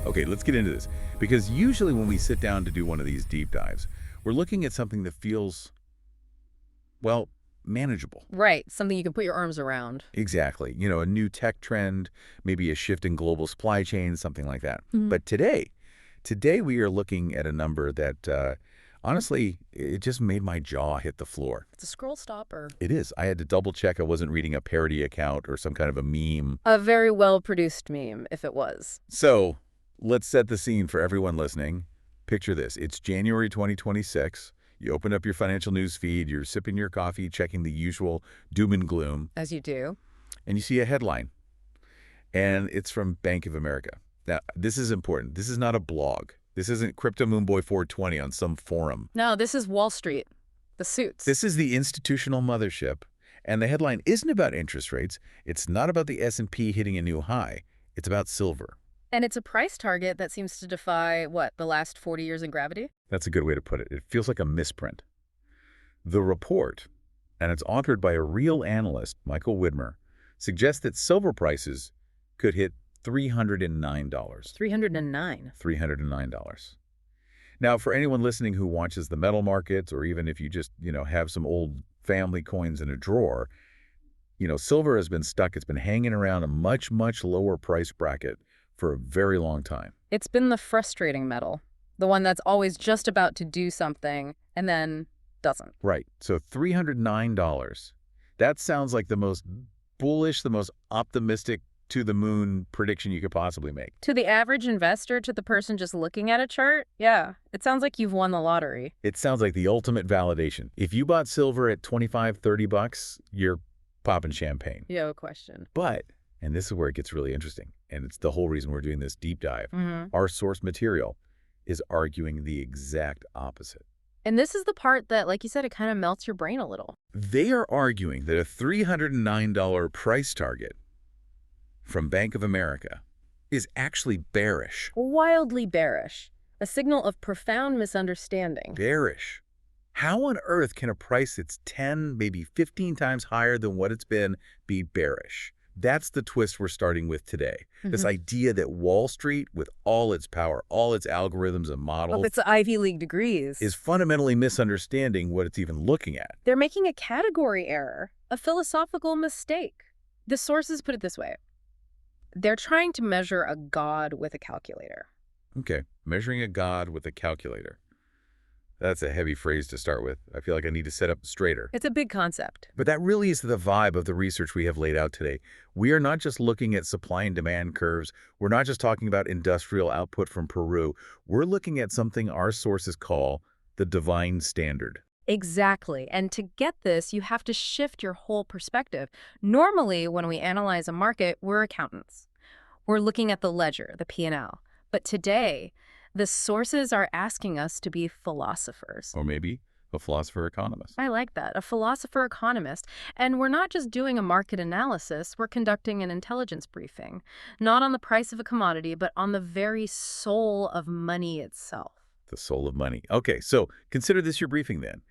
Okay, let's get into this. Because usually when we sit down to do one of these deep dives, we're looking at something that feels, well, manageable. Right, something you can put your arms around. Exactly. A new tech trend, maybe a shift in global supply chains, something like that. Mhm. But today we are looking at a number that, honestly, it just made my jaw hit the floor. It's a scroll stopper. It is. I had to double check I wasn't reading a parody account or some kind of a meme. A very well-produced meme, if it was. So let's set the scene for everyone listening. Picture this. It's January 2026. You open up your financial news feed, you're sipping your coffee, checking the usual doom and gloom, As you do. and you see a headline. And it's from Bank of America. Now, this is important. This is not a blog. This isn't Crypto Moonboy 420 on some forum. No, this is Wall Street. The suits. This is the institutional mothership, and the headline isn't about interest rates. It's not about the S&P hitting a new high. It's about silver. And it's a price target that seems to defy, the last 40 years in gravity? That's a good way to put it. It feels like a misprint. The report, and it's authored by a real analyst, Michael Widmer, suggests that silver prices could hit $309. $309. $309. Now, for anyone listening who watches the metal markets, or even if you just, have some old family coins in a drawer, silver has been stuck. It's been hanging around a much, much lower price bracket for a very long time. It's been the frustrating metal. The one that's always just about to do something and then doesn't. Right. So $309. That sounds like the most bullish, the most optimistic to-the-moon prediction you could possibly make. To the average investor, to the person just looking at a chart, yeah, it sounds like you've won the lottery. It sounds like the ultimate validation. If you bought silver at $25, $30, you're popping champagne. No question. But, and this is where it gets really interesting, and it's the whole reason we're doing this deep dive, our source material is arguing the exact opposite. And this is the part that, like you said, it kind of melts your brain a little. They are arguing that a $309 price target from Bank of America is actually bearish. Wildly bearish. A signal of profound misunderstanding. Bearish. How on earth can a price that's 10, maybe 15 times higher than what it's been be bearish? That's the twist we're starting with today. This idea that Wall Street, with all its power, all its algorithms and models, Its Ivy League degrees, is fundamentally misunderstanding what it's even looking at. They're making a category error, a philosophical mistake. The sources put it this way. They're trying to measure a god with a calculator. Okay, measuring a god with a calculator. That's a heavy phrase to start with. I feel like I need to set up straighter. It's a big concept. But that really is the vibe of the research we have laid out today. We are not just looking at supply and demand curves. We're not just talking about industrial output from Peru. We're looking at something our sources call the divine standard. Exactly. And to get this, you have to shift your whole perspective. Normally, when we analyze a market, we're accountants. We're looking at the ledger, the P&L. But today, the sources are asking us to be philosophers. Or maybe a philosopher-economist. I like that, a philosopher-economist. And we're not just doing a market analysis, we're conducting an intelligence briefing. Not on the price of a commodity, but on the very soul of money itself. The soul of money. Okay, so consider this your briefing then.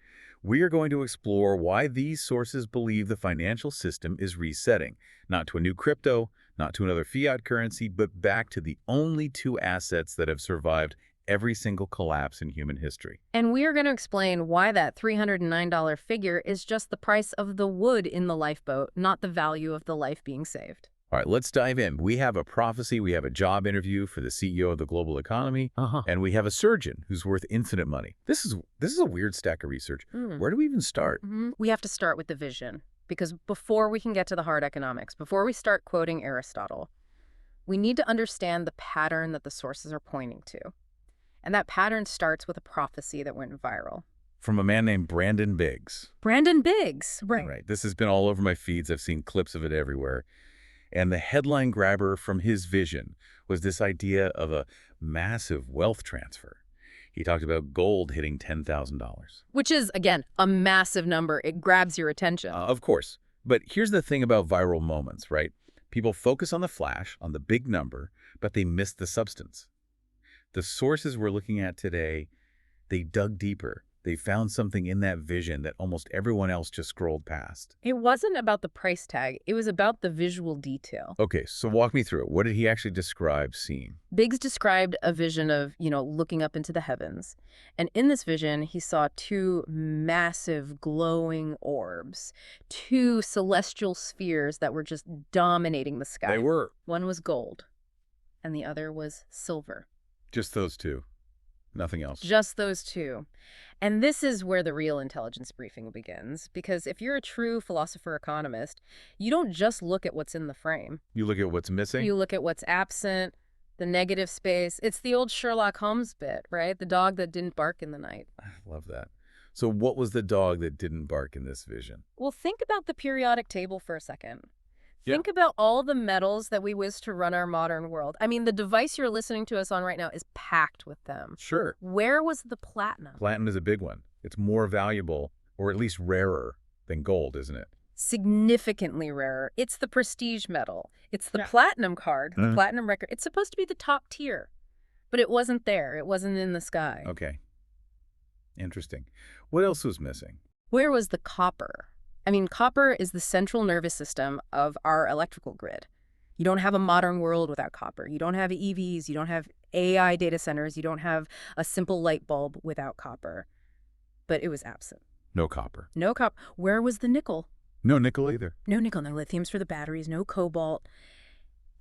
We are going to explore why these sources believe the financial system is resetting, not to a new crypto, not to another fiat currency, but back to the only two assets that have survived every single collapse in human history. And we are going to explain why that $309 figure is just the price of the wood in the lifeboat, not the value of the life being saved. All right, let's dive in. We have a prophecy, we have a job interview for the CEO of the global economy, and we have a surgeon who's worth infinite money. This is a weird stack of research. Where do we even start? We have to start with the vision, because before we can get to the hard economics, before we start quoting Aristotle, we need to understand the pattern that the sources are pointing to. And that pattern starts with a prophecy that went viral. From a man named Brandon Biggs. Brandon Biggs, right. Right. This has been all over my feeds. I've seen clips of it everywhere. And the headline grabber from his vision was this idea of a massive wealth transfer. He talked about gold hitting $10,000. Which is, again, a massive number. It grabs your attention. Of course. But here's the thing about viral moments, right? People focus on the flash, on the big number, but they miss the substance. The sources we're looking at today, they dug deeper. They found something in that vision that almost everyone else just scrolled past. It wasn't about the price tag. It was about the visual detail. Okay, so walk me through it. What did he actually describe seeing? Biggs described a vision of, looking up into the heavens. And in this vision, he saw two massive glowing orbs, two celestial spheres that were just dominating the sky. They were. One was gold, and the other was silver. Just those two. Nothing else. Just those two. And this is where the real intelligence briefing begins, because if you're a true philosopher-economist, you don't just look at what's in the frame. You look at what's missing? You look at what's absent, the negative space. It's the old Sherlock Holmes bit, right? The dog that didn't bark in the night. I love that. So what was the dog that didn't bark in this vision? Well, think about the periodic table for a second. Yeah. Think about all the metals that we use to run our modern world. I mean, the device you're listening to us on right now is packed with them. Sure. Where was the platinum? Platinum is a big one. It's more valuable, or at least rarer, than gold, isn't it? Significantly rarer. It's the prestige metal. It's the platinum card, the platinum record. It's supposed to be the top tier, but it wasn't there. It wasn't in the sky. Okay. Interesting. What else was missing? Where was the copper? I mean, copper is the central nervous system of our electrical grid. You don't have a modern world without copper. You don't have EVs. You don't have AI data centers. You don't have a simple light bulb without copper. But it was absent. No copper. No copper. Where was the nickel? No nickel either. No nickel. No lithiums for the batteries. No cobalt.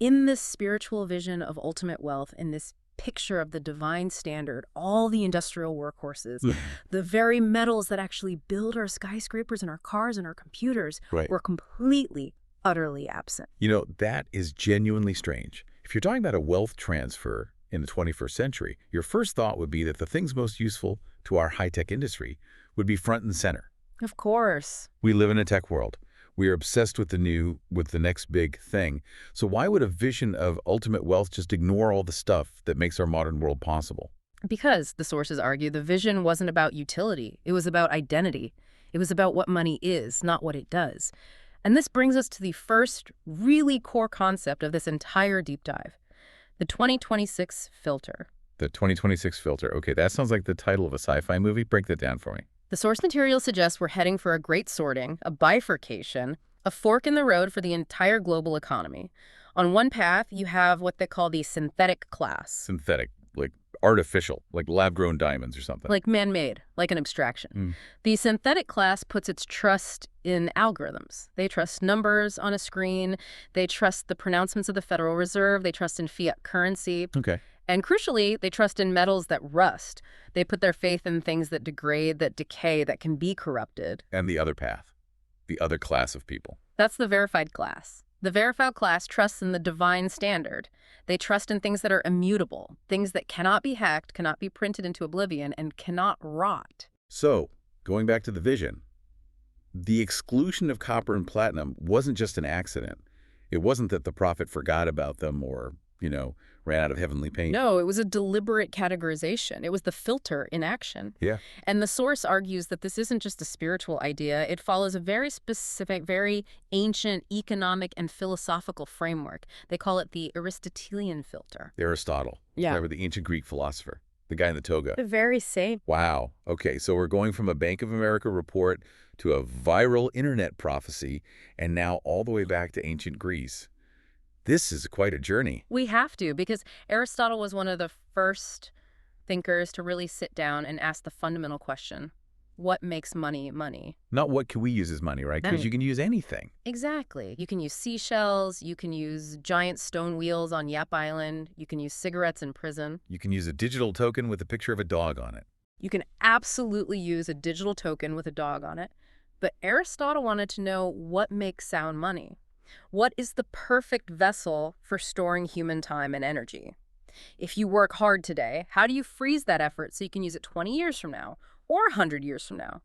In this spiritual vision of ultimate wealth, in this picture of the divine standard, all the industrial workhorses, the very metals that actually build our skyscrapers and our cars and our computers were completely, utterly absent. You know, that is genuinely strange. If you're talking about a wealth transfer in the 21st century, your first thought would be that the things most useful to our high-tech industry would be front and center. Of course. We live in a tech world. We are obsessed with the next big thing. So why would a vision of ultimate wealth just ignore all the stuff that makes our modern world possible? Because, the sources argue, the vision wasn't about utility. It was about identity. It was about what money is, not what it does. And this brings us to the first really core concept of this entire deep dive, the 2026 filter. The 2026 filter. Okay, that sounds like the title of a sci-fi movie. Break that down for me. The source material suggests we're heading for a great sorting, a bifurcation, a fork in the road for the entire global economy. On one path, you have what they call the synthetic class. Synthetic, like artificial, like lab-grown diamonds or something. Like man-made, like an abstraction. The synthetic class puts its trust in algorithms. They trust numbers on a screen. They trust the pronouncements of the Federal Reserve. They trust in fiat currency. Okay. And crucially, they trust in metals that rust. They put their faith in things that degrade, that decay, that can be corrupted. And the other path, the other class of people. That's the verified class. The verified class trusts in the divine standard. They trust in things that are immutable, things that cannot be hacked, cannot be printed into oblivion, and cannot rot. So, going back to the vision, the exclusion of copper and platinum wasn't just an accident. It wasn't that the prophet forgot about them or, ran out of heavenly paint. No, it was a deliberate categorization. It was the filter in action. Yeah. And the source argues that this isn't just a spiritual idea. It follows a very specific, very ancient economic and philosophical framework. They call it the Aristotelian filter. Aristotle. Yeah. The ancient Greek philosopher. The guy in the toga. The very same. Wow. Okay, so we're going from a Bank of America report to a viral internet prophecy, and now all the way back to ancient Greece. This is quite a journey. We have to, because Aristotle was one of the first thinkers to really sit down and ask the fundamental question, what makes money money? Not what can we use as money, right? Because you can use anything. Exactly. You can use seashells, you can use giant stone wheels on Yap Island, you can use cigarettes in prison. You can use a digital token with a picture of a dog on it. You can absolutely use a digital token with a dog on it. But Aristotle wanted to know what makes sound money. What is the perfect vessel for storing human time and energy? If you work hard today, how do you freeze that effort so you can use it 20 years from now or 100 years from now?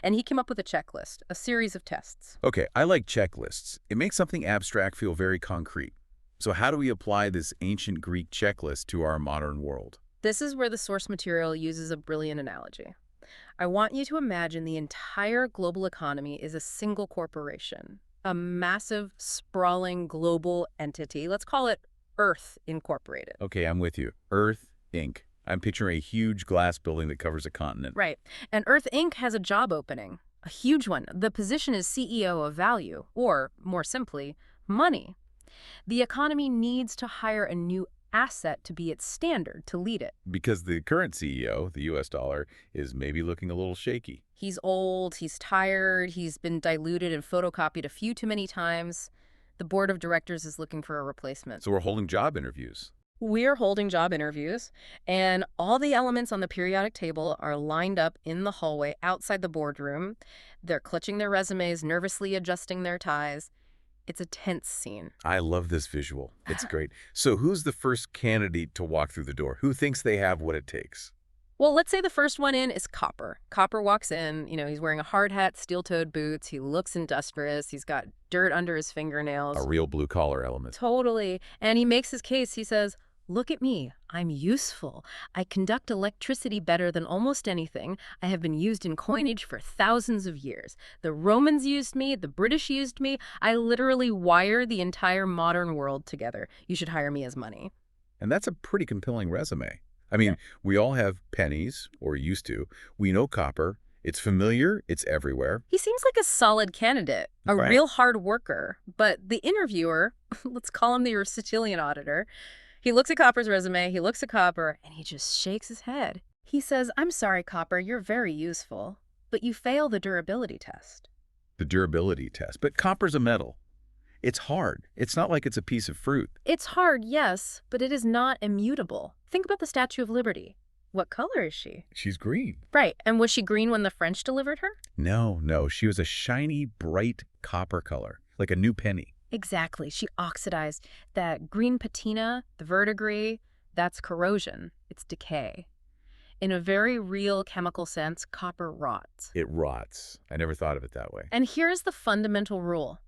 And he came up with a checklist, a series of tests. Okay, I like checklists. It makes something abstract feel very concrete. So how do we apply this ancient Greek checklist to our modern world? This is where the source material uses a brilliant analogy. I want you to imagine the entire global economy is a single corporation. A massive, sprawling global entity. Let's call it Earth Incorporated. Okay, I'm with you. Earth, Inc. I'm picturing a huge glass building that covers a continent. Right. And Earth Inc. has a job opening, a huge one. The position is CEO of value, or, more simply, money. The economy needs to hire a new asset to be its standard, to lead it. Because the current CEO, the US dollar, is maybe looking a little shaky. He's old, he's tired, he's been diluted and photocopied a few too many times. The board of directors is looking for a replacement. So we're holding job interviews. We're holding job interviews, and all the elements on the periodic table are lined up in the hallway outside the boardroom. They're clutching their resumes, nervously adjusting their ties. It's a tense scene. I love this visual. It's great. So who's the first candidate to walk through the door? Who thinks they have what it takes? Well, let's say the first one in is Copper. Copper walks in, he's wearing a hard hat, steel-toed boots. He looks industrious. He's got dirt under his fingernails. A real blue-collar element. Totally. And he makes his case. He says, "Look at me. I'm useful. I conduct electricity better than almost anything. I have been used in coinage for thousands of years. The Romans used me. The British used me. I literally wire the entire modern world together. You should hire me as money." And that's a pretty compelling resume. I mean, we all have pennies, or used to. We know copper. It's familiar. It's everywhere. He seems like a solid candidate, a Right. real hard worker. But the interviewer, let's call him the Aristotelian auditor, he looks at Copper's resume, he looks at Copper, and he just shakes his head. He says, "I'm sorry, Copper, you're very useful, but you fail the durability test." The durability test. But copper's a metal. It's hard. It's not like it's a piece of fruit. It's hard, yes, but it is not immutable. Think about the Statue of Liberty. What color is she? She's green. Right, and was she green when the French delivered her? No. She was a shiny, bright copper color, like a new penny. Exactly. She oxidized. That green patina, the verdigris, that's corrosion. It's decay. In a very real chemical sense, copper rots. It rots. I never thought of it that way. And here's the fundamental rule.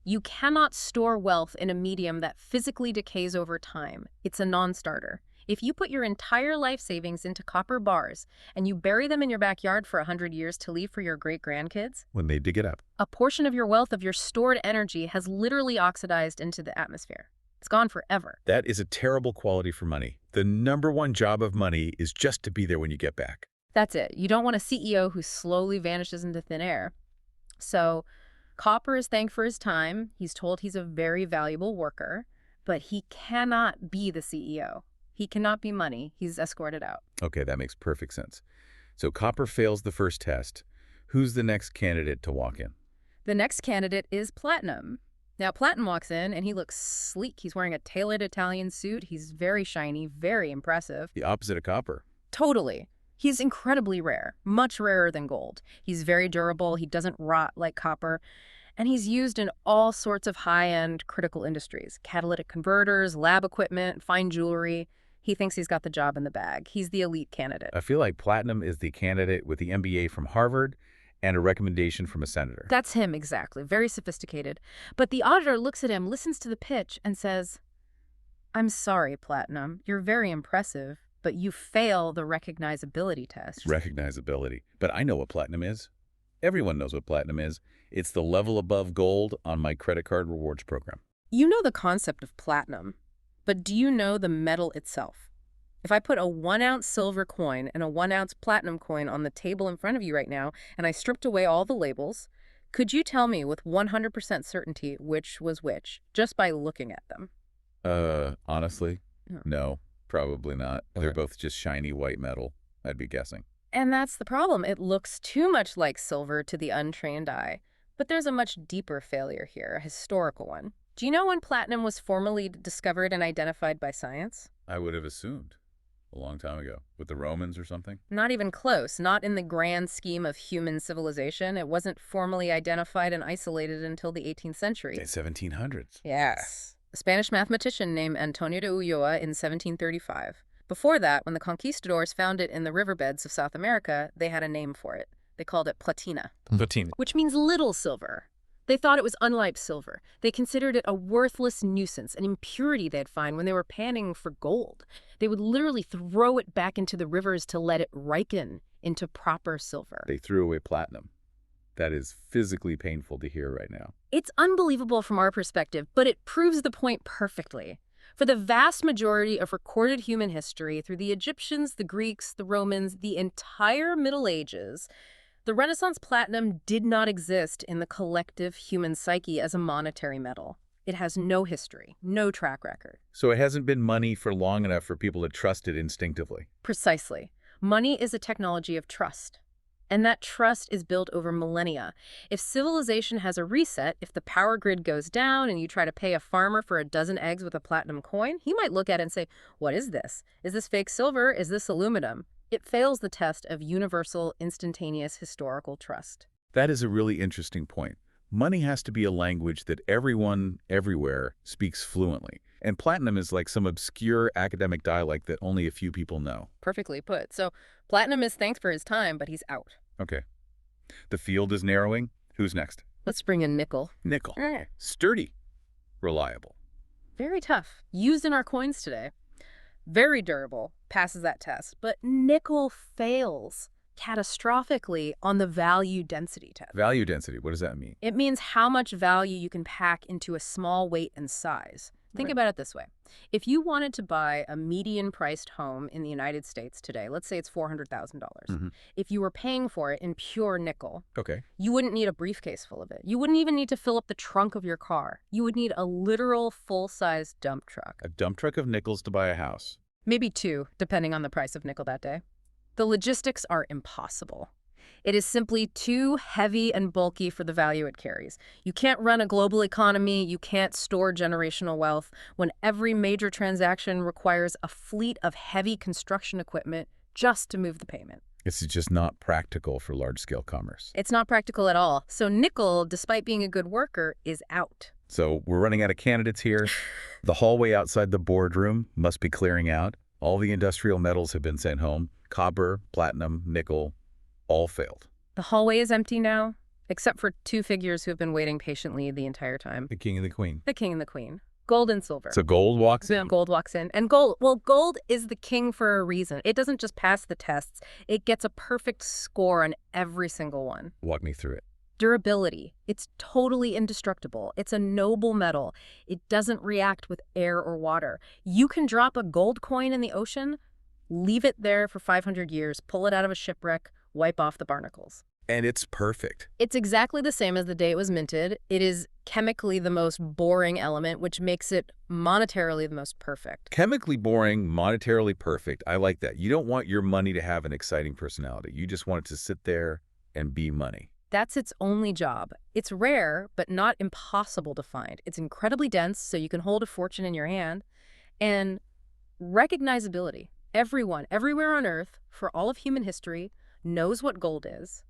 You cannot store wealth in a medium that physically decays over time. It's a non-starter. If you put your entire life savings into copper bars and you bury them in your backyard for 100 years to leave for your great-grandkids, When they dig it up. a portion of your wealth, of your stored energy, has literally oxidized into the atmosphere. It's gone forever. That is a terrible quality for money. The #1 job of money is just to be there when you get back. That's it. You don't want a CEO who slowly vanishes into thin air. So Copper is thanked for his time. He's told he's a very valuable worker, but he cannot be the CEO. He cannot be money. He's escorted out. Okay, that makes perfect sense. So copper fails the first test. Who's the next candidate to walk in? The next candidate is Platinum. Now, Platinum walks in, and he looks sleek. He's wearing a tailored Italian suit. He's very shiny, very impressive. The opposite of copper. Totally. He's incredibly rare, much rarer than gold. He's very durable. He doesn't rot like copper. And he's used in all sorts of high-end critical industries: catalytic converters, lab equipment, fine jewelry. He thinks he's got the job in the bag. He's the elite candidate. I feel like Platinum is the candidate with the MBA from Harvard and a recommendation from a senator. That's him, exactly. Very sophisticated. But the auditor looks at him, listens to the pitch, and says, "I'm sorry, Platinum. You're very impressive, but you fail the recognizability test." Recognizability. But I know what Platinum is. Everyone knows what Platinum is. It's the level above gold on my credit card rewards program. You know the concept of platinum, but do you know the metal itself? If I put a 1-ounce silver coin and a 1-ounce platinum coin on the table in front of you right now, and I stripped away all the labels, could you tell me with 100% certainty which was which, just by looking at them? Honestly, Yeah. no, probably not. They're Okay. both just shiny white metal, I'd be guessing. And that's the problem. It looks too much like silver to the untrained eye. But there's a much deeper failure here, a historical one. Do you know when platinum was formally discovered and identified by science? I would have assumed a long time ago. With the Romans or something? Not even close. Not in the grand scheme of human civilization. It wasn't formally identified and isolated until the 18th century. The 1700s. Yes. A Spanish mathematician named Antonio de Ulloa in 1735. Before that, when the conquistadors found it in the riverbeds of South America, they had a name for it. They called it platina, Platina. which means little silver. They thought it was unripe silver. They considered it a worthless nuisance, an impurity they'd find when they were panning for gold. They would literally throw it back into the rivers to let it ripen into proper silver. They threw away platinum. That is physically painful to hear right now. It's unbelievable from our perspective, but it proves the point perfectly. For the vast majority of recorded human history, through the Egyptians, the Greeks, the Romans, the entire Middle Ages, the Renaissance platinum did not exist in the collective human psyche as a monetary metal. It has no history, no track record. So it hasn't been money for long enough for people to trust it instinctively. Precisely. Money is a technology of trust. And that trust is built over millennia. If civilization has a reset, if the power grid goes down and you try to pay a farmer for a dozen eggs with a platinum coin, he might look at it and say, what is this? Is this fake silver? Is this aluminum? It fails the test of universal, instantaneous historical trust. That is a really interesting point. Money has to be a language that everyone, everywhere, speaks fluently. And platinum is like some obscure academic dialect that only a few people know. Perfectly put. So platinum is thanks for his time, but he's out. Okay. The field is narrowing. Who's next? Let's bring in nickel. Nickel. Sturdy. Reliable. Very tough. Used in our coins today. Very durable. Passes that test. But nickel fails catastrophically on the value density test. Value density, what does that mean? It means how much value you can pack into a small weight and size. Think about it this way. If you wanted to buy a median-priced home in the United States today, let's say it's $400,000. If you were paying for it in pure nickel, you wouldn't need a briefcase full of it. You wouldn't even need to fill up the trunk of your car. You would need a literal full-size dump truck. A dump truck of nickels to buy a house. Maybe two, depending on the price of nickel that day. The logistics are impossible. It is simply too heavy and bulky for the value it carries. You can't run a global economy, you can't store generational wealth when every major transaction requires a fleet of heavy construction equipment just to move the payment. It's just not practical for large-scale commerce. It's not practical at all. So nickel, despite being a good worker, is out. So we're running out of candidates here. The hallway outside the boardroom must be clearing out. All the industrial metals have been sent home. Copper, platinum, nickel, all failed. The hallway is empty now, except for two figures who have been waiting patiently the entire time. The king and the queen. The king and the queen. Gold and silver. So gold walks in? Gold walks in. And gold is the king for a reason. It doesn't just pass the tests. It gets a perfect score on every single one. Walk me through it. Durability. It's totally indestructible. It's a noble metal. It doesn't react with air or water. You can drop a gold coin in the ocean, leave it there for 500 years, pull it out of a shipwreck, wipe off the barnacles. And it's perfect. It's exactly the same as the day it was minted. It is chemically the most boring element, which makes it monetarily the most perfect. Chemically boring, monetarily perfect. I like that. You don't want your money to have an exciting personality. You just want it to sit there and be money. That's its only job. It's rare, but not impossible to find. It's incredibly dense, so you can hold a fortune in your hand. And recognizability. Everyone, everywhere on Earth, for all of human history, knows what gold is.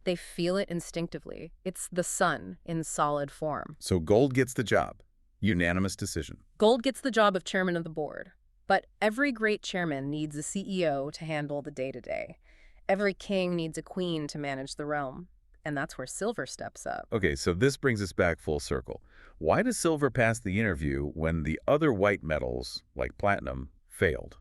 They feel it instinctively. It's the sun in solid form. So gold gets the job. Unanimous decision. Gold gets the job of chairman of the board. But every great chairman needs a CEO to handle the day-to-day. Every king needs a queen to manage the realm. And that's where silver steps up. Okay, so this brings us back full circle. Why does silver pass the interview when the other white metals, like platinum, failed?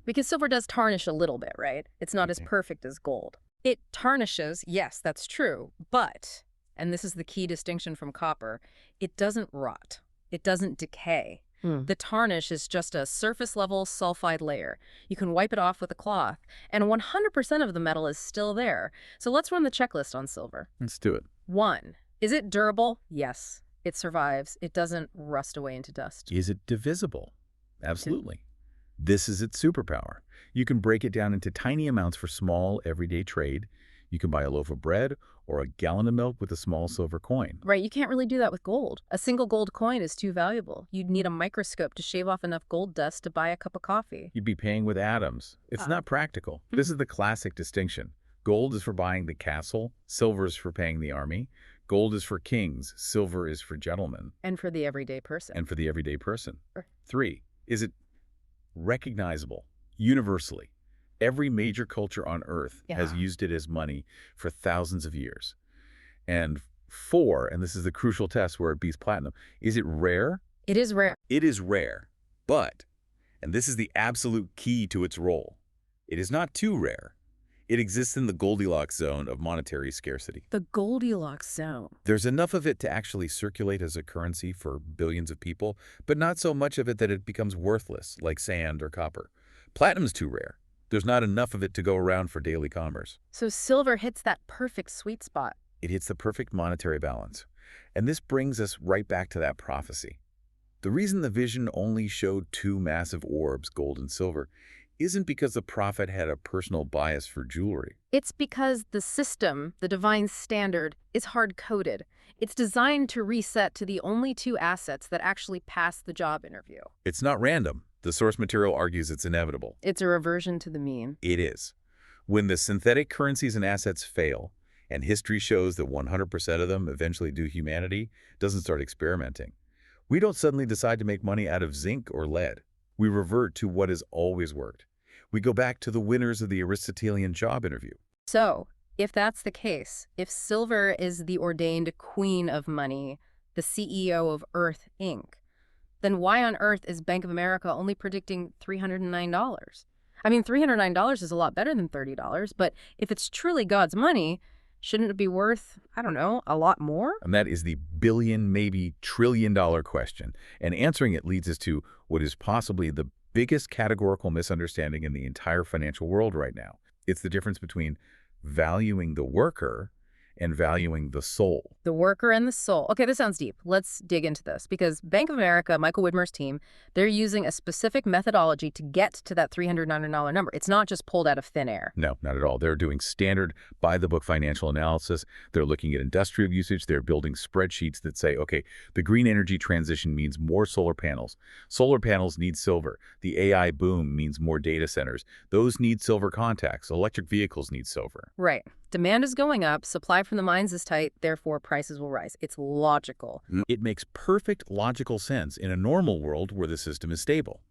Because silver does tarnish a little bit, right? It's not as perfect as gold. It tarnishes, yes, that's true, but, and this is the key distinction from copper, it doesn't rot. It doesn't decay. The tarnish is just a surface-level sulfide layer. You can wipe it off with a cloth, and 100% of the metal is still there. So let's run the checklist on silver. Let's do it. 1. Is it durable? Yes. It survives. It doesn't rust away into dust. Is it divisible? Absolutely. This is its superpower. You can break it down into tiny amounts for small, everyday trade. You can buy a loaf of bread or a gallon of milk with a small silver coin. Right, you can't really do that with gold. A single gold coin is too valuable. You'd need a microscope to shave off enough gold dust to buy a cup of coffee. You'd be paying with atoms. It's not practical. This is the classic distinction. Gold is for buying the castle. Silver is for paying the army. Gold is for kings. Silver is for gentlemen. And for the everyday person. And for the everyday person. 3. Is it recognizable universally? Every major culture on Earth has used it as money for thousands of years. And 4, and this is the crucial test where it beats platinum, is it rare? It is rare. It is rare, but, and this is the absolute key to its role, it is not too rare. It exists in the Goldilocks zone of monetary scarcity. The Goldilocks zone. There's enough of it to actually circulate as a currency for billions of people, but not so much of it that it becomes worthless, like sand or copper. Platinum's too rare. There's not enough of it to go around for daily commerce. So silver hits that perfect sweet spot. It hits the perfect monetary balance. And this brings us right back to that prophecy. The reason the vision only showed two massive orbs, gold and silver, isn't because the prophet had a personal bias for jewelry. It's because the system, the divine standard, is hard-coded. It's designed to reset to the only two assets that actually pass the job interview. It's not random. The source material argues it's inevitable. It's a reversion to the mean. It is. When the synthetic currencies and assets fail, and history shows that 100% of them eventually do, humanity doesn't start experimenting. We don't suddenly decide to make money out of zinc or lead. We revert to what has always worked. We go back to the winners of the Aristotelian job interview. So, if that's the case, if silver is the ordained queen of money, the CEO of Earth, Inc., then why on earth is Bank of America only predicting $309? I mean, $309 is a lot better than $30, but if it's truly God's money, shouldn't it be worth, I don't know, a lot more? And that is the billion, maybe trillion-dollar question. And answering it leads us to what is possibly the biggest categorical misunderstanding in the entire financial world right now. It's the difference between valuing the worker and valuing the soul. The worker and the soul. Okay, this sounds deep. Let's dig into this because Bank of America, Michael Widmer's team, they're using a specific methodology to get to that $309 number. It's not just pulled out of thin air. No, not at all. They're doing standard by-the-book financial analysis. They're looking at industrial usage. They're building spreadsheets that say, okay, the green energy transition means more solar panels. Solar panels need silver. The AI boom means more data centers. Those need silver contacts. Electric vehicles need silver. Right. Demand is going up, supply from the mines is tight, therefore prices will rise. It's logical. It makes perfect logical sense in a normal world where the system is stable.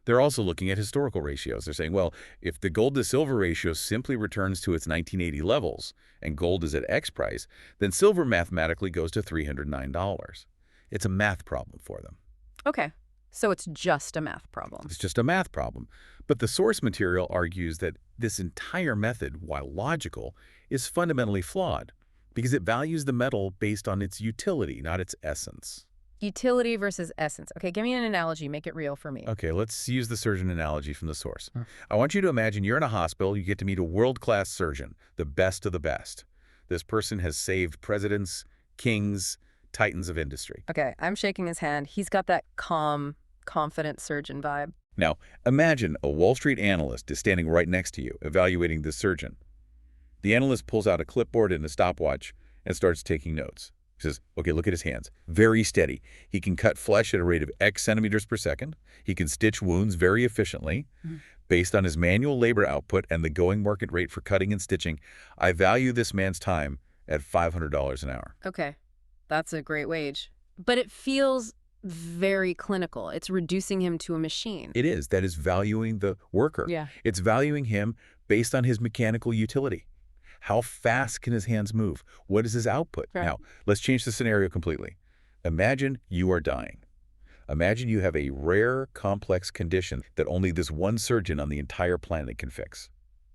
They're also looking at historical ratios. They're saying, well, if the gold to silver ratio simply returns to its 1980 levels and gold is at X price, then silver mathematically goes to $309. It's a math problem for them. Okay, so it's just a math problem. It's just a math problem. But the source material argues that this entire method, while logical, is fundamentally flawed because it values the metal based on its utility, not its essence. Utility versus essence. Okay, give me an analogy. Make it real for me. Okay, let's use the surgeon analogy from the source. I want you to imagine you're in a hospital. You get to meet a world-class surgeon, the best of the best. This person has saved presidents, kings, titans of industry. Okay, I'm shaking his hand. He's got that calm, confident surgeon vibe. Now, imagine a Wall Street analyst is standing right next to you, evaluating the surgeon. The analyst pulls out a clipboard and a stopwatch and starts taking notes. He says, okay, look at his hands. Very steady. He can cut flesh at a rate of X centimeters per second. He can stitch wounds very efficiently. Based on his manual labor output and the going market rate for cutting and stitching, I value this man's time at $500 an hour. Okay, that's a great wage. But it feels very clinical. It's reducing him to a machine. It is. That is valuing the worker. Yeah. It's valuing him based on his mechanical utility. How fast can his hands move? What is his output? Right. Now, let's change the scenario completely. Imagine you are dying. Imagine you have a rare, complex condition that only this one surgeon on the entire planet can fix.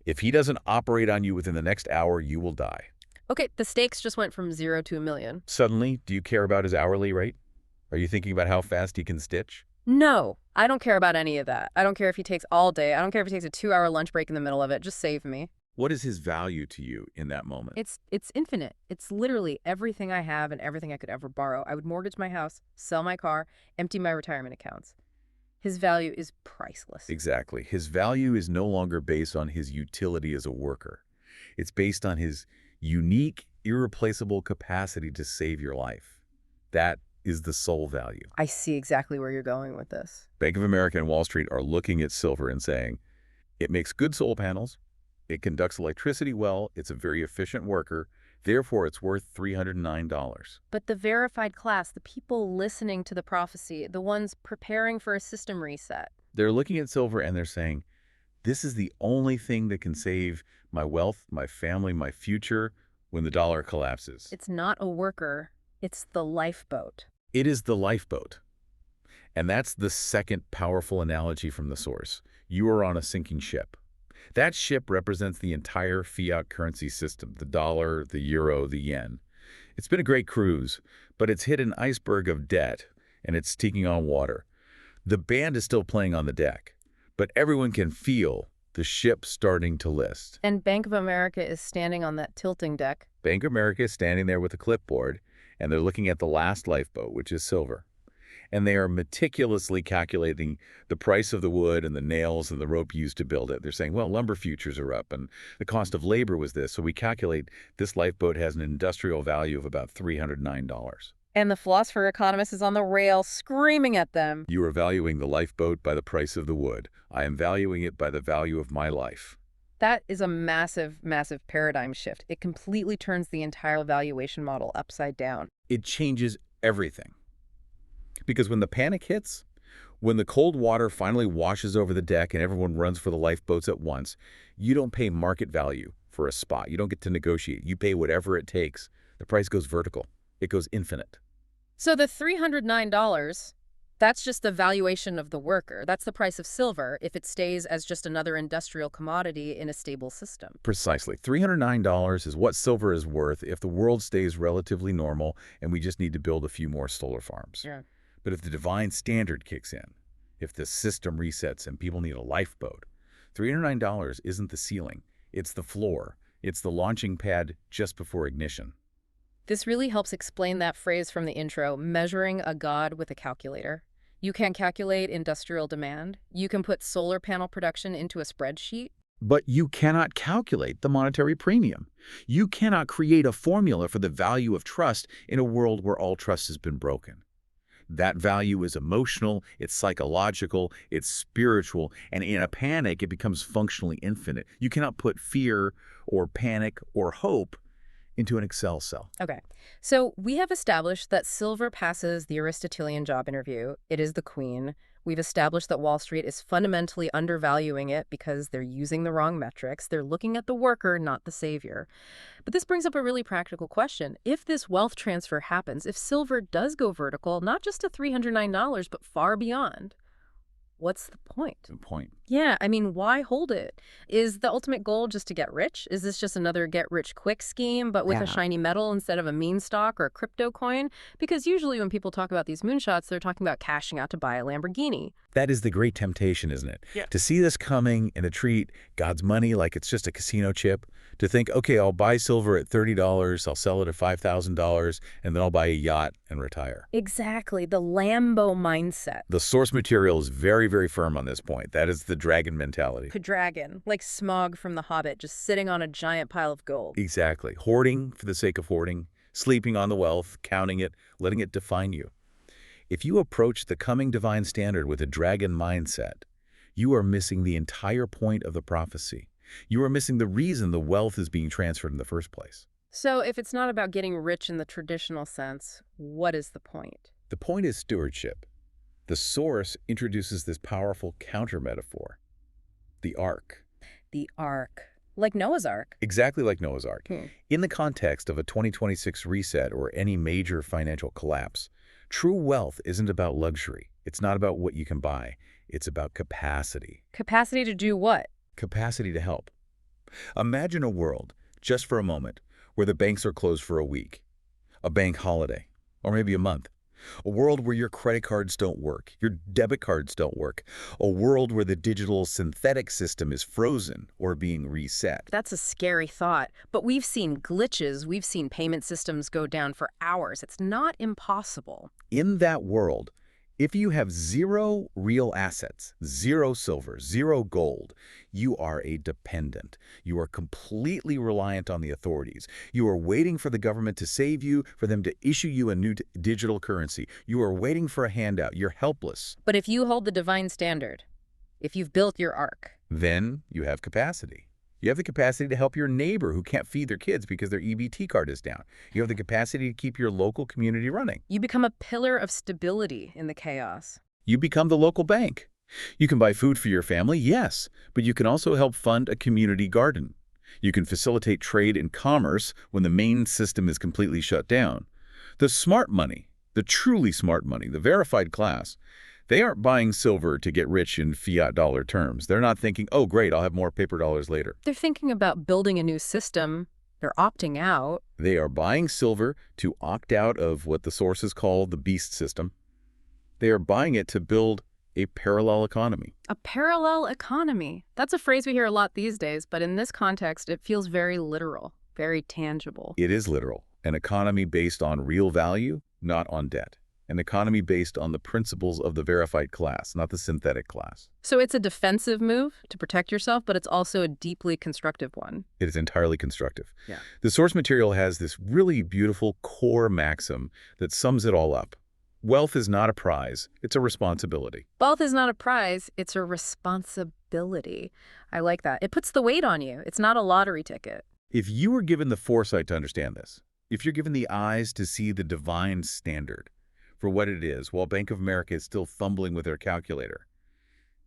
If he doesn't operate on you within the next hour, you will die. Okay, the stakes just went from 0 to 1,000,000. Suddenly, do you care about his hourly rate? Are you thinking about how fast he can stitch? No, I don't care about any of that. I don't care if he takes all day. I don't care if he takes a 2-hour lunch break in the middle of it. Just save me. What is his value to you in that moment? It's infinite. It's literally everything I have and everything I could ever borrow. I would mortgage my house, sell my car, empty my retirement accounts. His value is priceless. Exactly. His value is no longer based on his utility as a worker. It's based on his unique, irreplaceable capacity to save your life. That is the soul value. I see exactly where you're going with this. Bank of America and Wall Street are looking at silver and saying, it makes good solar panels, it conducts electricity well, it's a very efficient worker, therefore it's worth $309. But the verified class, the people listening to the prophecy, the ones preparing for a system reset. They're looking at silver and they're saying, this is the only thing that can save my wealth, my family, my future when the dollar collapses. It's not a worker, it's the lifeboat. It is the lifeboat. And that's the second powerful analogy from the source. You are on a sinking ship. That ship represents the entire fiat currency system, the dollar, the euro, the yen. It's been a great cruise, but it's hit an iceberg of debt, and it's sticking on water. The band is still playing on the deck, but everyone can feel the ship starting to list. And Bank of America is standing on that tilting deck. Bank of America is standing there with a clipboard, and they're looking at the last lifeboat, which is silver. And they are meticulously calculating the price of the wood and the nails and the rope used to build it. They're saying, well, lumber futures are up, and the cost of labor was this, so we calculate this lifeboat has an industrial value of about $309. And the philosopher economist is on the rail screaming at them. You are valuing the lifeboat by the price of the wood. I am valuing it by the value of my life. That is a massive, massive paradigm shift. It completely turns the entire valuation model upside down. It changes everything. Because when the panic hits, when the cold water finally washes over the deck and everyone runs for the lifeboats at once, you don't pay market value for a spot. You don't get to negotiate. You pay whatever it takes. The price goes vertical. It goes infinite. So the $309, that's just the valuation of the worker. That's the price of silver if it stays as just another industrial commodity in a stable system. Precisely. $309 is what silver is worth if the world stays relatively normal and we just need to build a few more solar farms. Yeah. But if the divine standard kicks in, if the system resets and people need a lifeboat, $309 isn't the ceiling. It's the floor. It's the launching pad just before ignition. This really helps explain that phrase from the intro, measuring a god with a calculator. You can calculate industrial demand. You can put solar panel production into a spreadsheet. But you cannot calculate the monetary premium. You cannot create a formula for the value of trust in a world where all trust has been broken. That value is emotional, it's psychological, it's spiritual, and in a panic, it becomes functionally infinite. You cannot put fear or panic or hope into an Excel cell. Okay, so we have established that silver passes the Aristotelian job interview. It is the queen. We've established that Wall Street is fundamentally undervaluing it because they're using the wrong metrics. They're looking at the worker, not the savior. But this brings up a really practical question. If this wealth transfer happens, if silver does go vertical, not just to $309, but far beyond, what's the point? The point. Yeah, I mean, why hold it? Is the ultimate goal just to get rich? Is this just another get-rich-quick scheme, but with a shiny metal instead of a meme stock or a crypto coin? Because usually when people talk about these moonshots, they're talking about cashing out to buy a Lamborghini. That is the great temptation, isn't it? Yeah. To see this coming and to treat God's money like it's just a casino chip. To think, okay, I'll buy silver at $30, I'll sell it at $5,000, and then I'll buy a yacht and retire. Exactly, the Lambo mindset. The source material is very, very firm on this point. That is the dragon mentality. Dragon, like Smaug from The Hobbit, just sitting on a giant pile of gold. Exactly. Hoarding for the sake of hoarding, sleeping on the wealth, counting it, letting it define you. If you approach the coming divine standard with a dragon mindset, you are missing the entire point of the prophecy. You are missing the reason the wealth is being transferred in the first place. So if it's not about getting rich in the traditional sense, what is the point? The point is stewardship. The source introduces this powerful counter-metaphor, the ark. The Ark. Like Noah's Ark. Exactly like Noah's Ark. In the context of a 2026 reset or any major financial collapse, true wealth isn't about luxury. It's not about what you can buy. It's about capacity. Capacity to do what? Capacity to help. Imagine a world, just for a moment, where the banks are closed for a week, a bank holiday, or maybe a month. A world where your credit cards don't work, your debit cards don't work. A world where the digital synthetic system is frozen or being reset. That's a scary thought. But we've seen glitches. We've seen payment systems go down for hours. It's not impossible. In that world, if you have zero real assets, zero silver, zero gold, you are a dependent. You are completely reliant on the authorities. You are waiting for the government to save you, for them to issue you a new digital currency. You are waiting for a handout. You're helpless. But if you hold the divine standard, if you've built your ark, then you have capacity. You have the capacity to help your neighbor who can't feed their kids because their EBT card is down. You have the capacity to keep your local community running. you become a pillar of stability in the chaos. You become the local bank. You can buy food for your family, yes, but you can also help fund a community garden. You can facilitate trade and commerce when the main system is completely shut down. The smart money, the truly smart money, the verified class, They aren't buying silver to get rich in fiat dollar terms. They're not thinking, oh, great, I'll have more paper dollars later. They're thinking about building a new system. They're opting out. They are buying silver to opt out of what the sources call the beast system. They are buying it to build a parallel economy. A parallel economy. That's a phrase we hear a lot these days, but in this context, it feels very literal, very tangible. It is literal. An economy based on real value, not on debt. An economy based on the principles of the verified class, not the synthetic class. So it's a defensive move to protect yourself, but it's also a deeply constructive one. It is entirely constructive. Yeah. The source material has this really beautiful core maxim that sums it all up. Wealth is not a prize, it's a responsibility. Wealth is not a prize, it's a responsibility. I like that. It puts the weight on you. It's not a lottery ticket. If you were given the foresight to understand this, if you're given the eyes to see the divine standard for what it is, while Bank of America is still fumbling with their calculator,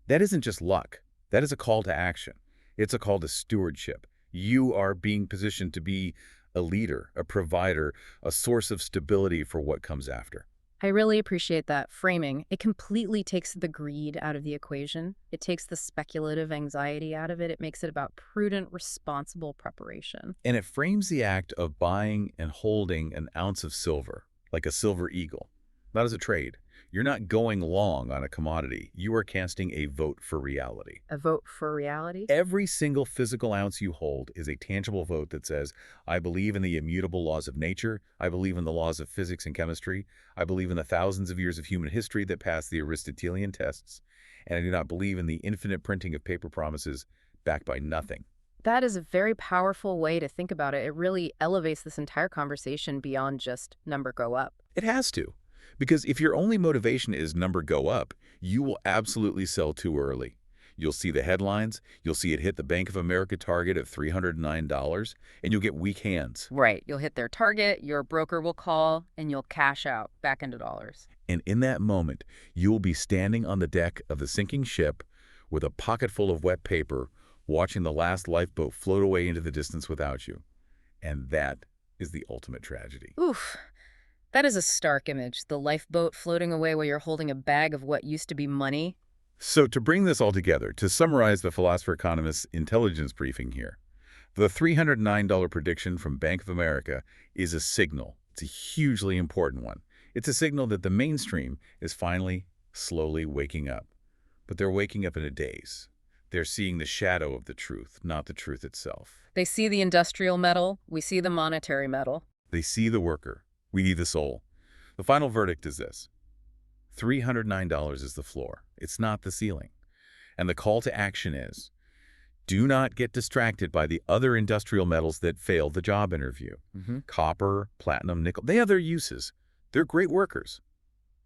that isn't just luck. That is a call to action. It's a call to stewardship. You are being positioned to be a leader, a provider, a source of stability for what comes after. I really appreciate that framing. It completely takes the greed out of the equation. It takes the speculative anxiety out of it. It makes it about prudent, responsible preparation. And it frames the act of buying and holding an ounce of silver, like a silver eagle, not as a trade. You're not going long on a commodity. You are casting a vote for reality. A vote for reality? Every single physical ounce you hold is a tangible vote that says, I believe in the immutable laws of nature. I believe in the laws of physics and chemistry. I believe in the thousands of years of human history that passed the Aristotelian tests. And I do not believe in the infinite printing of paper promises backed by nothing. That is a very powerful way to think about it. It really elevates this entire conversation beyond just number go up. It has to. Because if your only motivation is number go up, you will absolutely sell too early. You'll see the headlines, you'll see it hit the Bank of America target of $309, and you'll get weak hands. Right. You'll hit their target, your broker will call, and you'll cash out back into dollars. And in that moment, you will be standing on the deck of the sinking ship with a pocket full of wet paper, watching the last lifeboat float away into the distance without you. And that is the ultimate tragedy. Oof. That is a stark image, the lifeboat floating away while you're holding a bag of what used to be money. So to bring this all together, to summarize the philosopher-economist's intelligence briefing here, the $309 prediction from Bank of America is a signal. It's a hugely important one. It's a signal that the mainstream is finally, slowly waking up. But they're waking up in a daze. They're seeing the shadow of the truth, not the truth itself. They see the industrial metal, we see the monetary metal. They see the worker. We need the soul. The final verdict is this. $309 is the floor. It's not the ceiling. And the call to action is, do not get distracted by the other industrial metals that failed the job interview. Copper, platinum, nickel, they have their uses. They're great workers.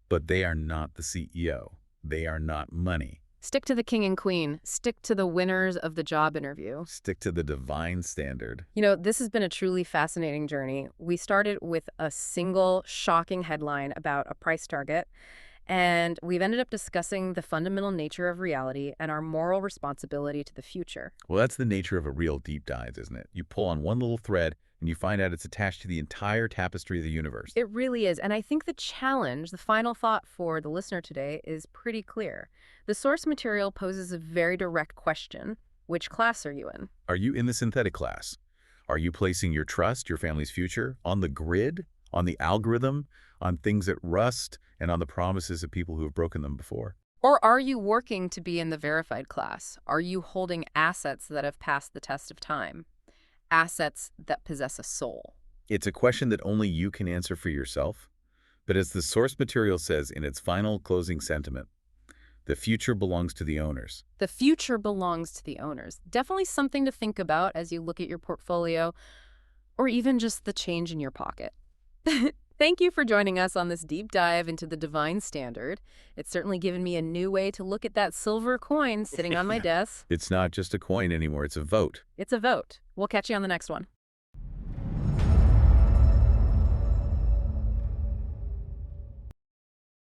But they are not the CEO. They are not money. Stick to the king and queen. Stick to the winners of the job interview. Stick to the divine standard. You know, this has been a truly fascinating journey. We started with a single shocking headline about a price target, and we've ended up discussing the fundamental nature of reality and our moral responsibility to the future. Well, that's the nature of a real deep dive, isn't it? You pull on one little thread, and you find out it's attached to the entire tapestry of the universe. It really is. And I think the challenge, the final thought for the listener today is pretty clear. The source material poses a very direct question. Which class are you in? Are you in the synthetic class? Are you placing your trust, your family's future, on the grid, on the algorithm, on things that rust, and on the promises of people who have broken them before? Or are you working to be in the verified class? Are you holding assets that have passed the test of time? Assets that possess a soul? It's a question that only you can answer for yourself. But as the source material says in its final closing sentiment, the future belongs to the owners. The future belongs to the owners. Definitely something to think about as you look at your portfolio, or even just the change in your pocket. Thank you for joining us on this deep dive into the divine standard. It's certainly given me a new way to look at that silver coin sitting on my desk. It's not just a coin anymore, it's a vote. It's a vote. We'll catch you on the next one.